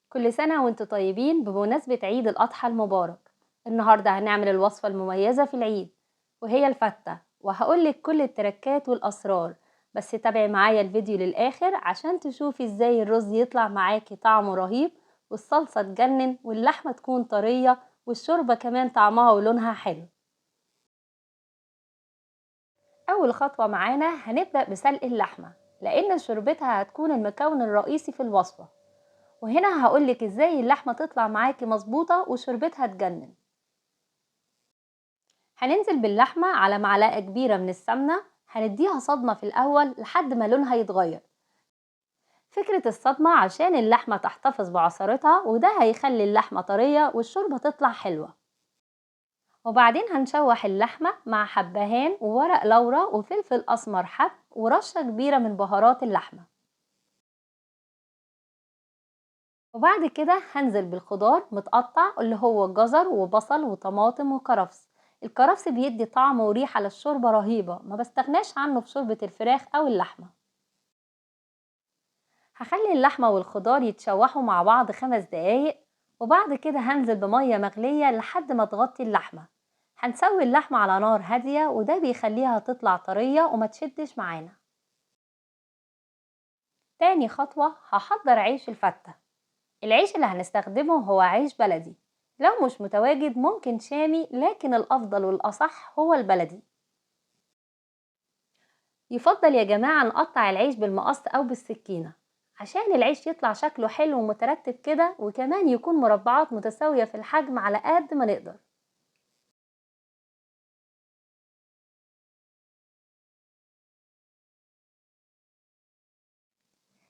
كل سنة وانتوا طيبين بمناسبة عيد الأضحى المبارك. النهاردة هنعمل الوصفة المميزة في العيد، وهي الفتة، وهقولك كل التركات والأسرار. بس تابعي معايا الفيديو للآخر عشان تشوفي ازاي الرز يطلع معاكي طعمه رهيب، والصلصة تجنن، واللحمة تكون طرية، والشوربة كمان طعمها ولونها حلو. أول خطوة معانا هنبدأ بسلق اللحمة، لأن شوربتها هتكون المكون الرئيسي في الوصفة. وهنا هقولك ازاي اللحمة تطلع معاكي مظبوطة وشربتها تجنن. هننزل باللحمة على معلقة كبيرة من السمنة، هنديها صدمة في الأول لحد ما لونها يتغير. فكرة الصدمة عشان اللحمة تحتفظ بعصارتها، وده هيخلي اللحمة طرية والشوربة تطلع حلوة. وبعدين هنشوح اللحمة مع حبهان وورق لورا وفلفل أسمر حب ورشة كبيرة من بهارات اللحمة. وبعد كده هنزل بالخضار متقطع، اللي هو جزر وبصل وطماطم وكرفس. الكرفس بيدي طعم وريحة للشوربة رهيبة، ما بستغناش عنه في شوربة الفراخ أو اللحمة. هخلي اللحمة والخضار يتشوحوا مع بعض 5 دقايق، وبعد كده هنزل بمية مغلية لحد ما تغطي اللحمة. هنسوي اللحمة على نار هادية، وده بيخليها تطلع طرية وما تشدش معانا. تاني خطوة هحضر عيش الفتة. العيش اللي هنستخدمه هو عيش بلدي، لو مش متواجد ممكن شامي، لكن الأفضل والأصح هو البلدي. يفضل يا جماعة نقطع العيش بالمقص أو بالسكينة، عشان العيش يطلع شكله حلو ومترتب كده، وكمان يكون مربعات متساوية في الحجم على قد ما نقدر.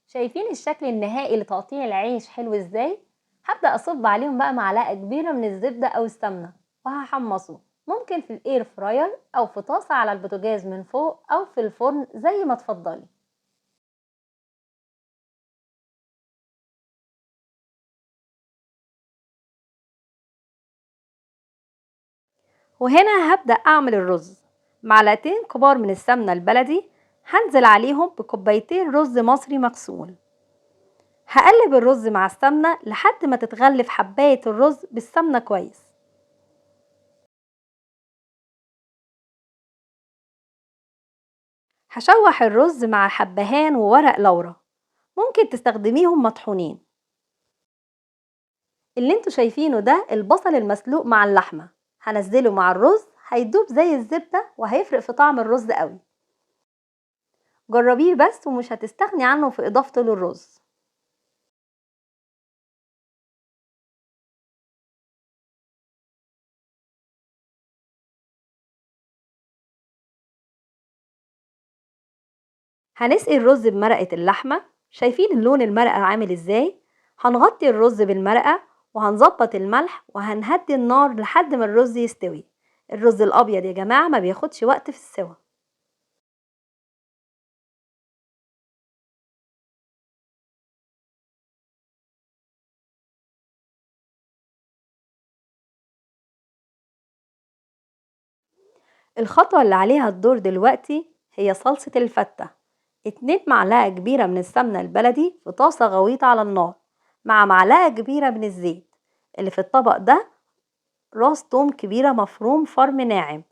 شايفين الشكل النهائي لتقطيع العيش حلو ازاي؟ هبدأ أصب عليهم بقى معلقة كبيرة من الزبدة أو السمنة، وهحمصه ممكن في الاير فراير أو في طاسة على البوتاجاز من فوق، أو في الفرن زي ما تفضلي. وهنا هبدأ أعمل الرز. معلقتين كبار من السمنة البلدي، هنزل عليهم بكوبايتين رز مصري مغسول. هقلب الرز مع السمنة لحد ما تتغلف حباية الرز بالسمنة كويس. هشوح الرز مع حبهان وورق لورا، ممكن تستخدميهم مطحونين. اللي انتوا شايفينه ده البصل المسلوق مع اللحمة، هنزله مع الرز، هيدوب زي الزبدة وهيفرق في طعم الرز قوي. جربيه بس ومش هتستغني عنه في إضافته للرز. هنسقي الرز بمرقة اللحمة، شايفين اللون المرقة عامل ازاي؟ هنغطي الرز بالمرقة، وهنظبط الملح، وهنهدي النار لحد ما الرز يستوي. الرز الأبيض يا جماعة ما بياخدش وقت في السوا. الخطوة اللي عليها الدور دلوقتي هي صلصة الفتة. 2 معلقة كبيرة من السمنة البلدي في طاسة غويطة على النار، مع معلقة كبيرة من الزيت. اللي في الطبق ده راس توم كبيرة مفروم فرم ناعم،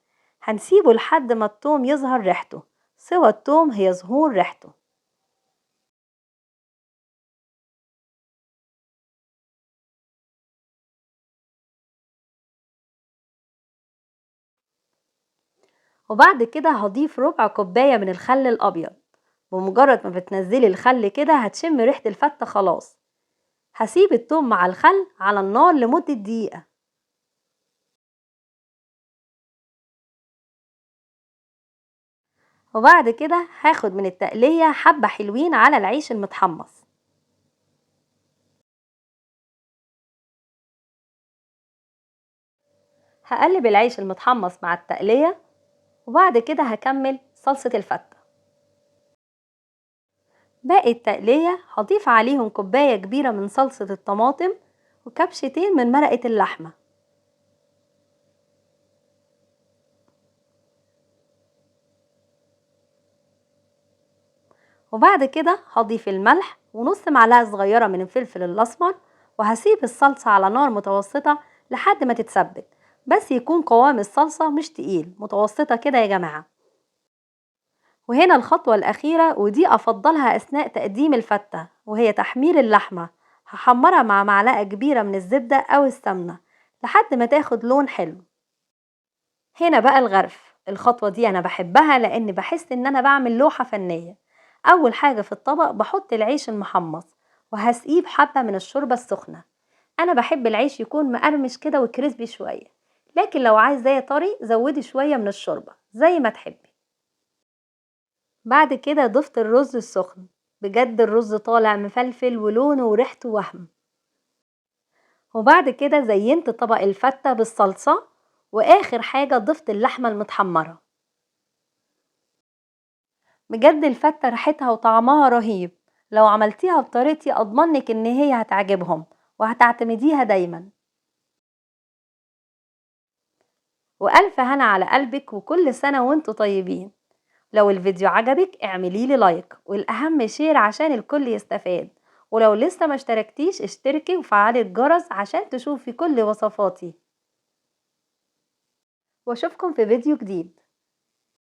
هنسيبه لحد ما التوم يظهر ريحته. سوى التوم هي ظهور ريحته. وبعد كده هضيف ربع كوباية من الخل الأبيض. بمجرد ما بتنزلي الخل كده هتشم ريحة الفتة خلاص. هسيب التوم مع الخل على النار لمدة دقيقة. وبعد كده هاخد من التقلية حبة حلوين على العيش المتحمص. هقلب العيش المتحمص مع التقلية، وبعد كده هكمل صلصة الفتة. باقي التقلية هضيف عليهم كوباية كبيرة من صلصة الطماطم، وكبشتين من مرقة اللحمة. وبعد كده هضيف الملح ونص معلقة صغيرة من الفلفل الأسمر، وهسيب الصلصة على نار متوسطة لحد ما تتسبك، بس يكون قوام الصلصة مش تقيل، متوسطة كده يا جماعة. وهنا الخطوة الأخيرة ودي أفضلها أثناء تقديم الفتة، وهي تحمير اللحمة. هحمرها مع معلقة كبيرة من الزبدة أو السمنة لحد ما تاخد لون حلو. هنا بقى الغرف، الخطوة دي أنا بحبها لأن بحس إن أنا بعمل لوحة فنية. أول حاجة في الطبق بحط العيش المحمص وهسقيه بحبة من الشوربة السخنة. أنا بحب العيش يكون مقرمش كده وكريسبي شوية، لكن لو عايزاه طري زودي شوية من الشوربة زي ما تحبي. بعد كده ضفت الرز السخن، بجد الرز طالع مفلفل ولونه وريحته وهم. وبعد كده زينت طبق الفتة بالصلصة، وآخر حاجة ضفت اللحمة المتحمرة. بجد الفتة ريحتها وطعمها رهيب، لو عملتيها بطريقتي أضمنك إن هي هتعجبهم وهتعتمديها دايما. وألف هنا على قلبك، وكل سنة وانتوا طيبين. لو الفيديو عجبك اعمليلي لايك، والأهم شير عشان الكل يستفاد. ولو لسه ما اشتركتيش اشتركي وفعلي الجرس عشان تشوفي كل وصفاتي. واشوفكم في فيديو جديد.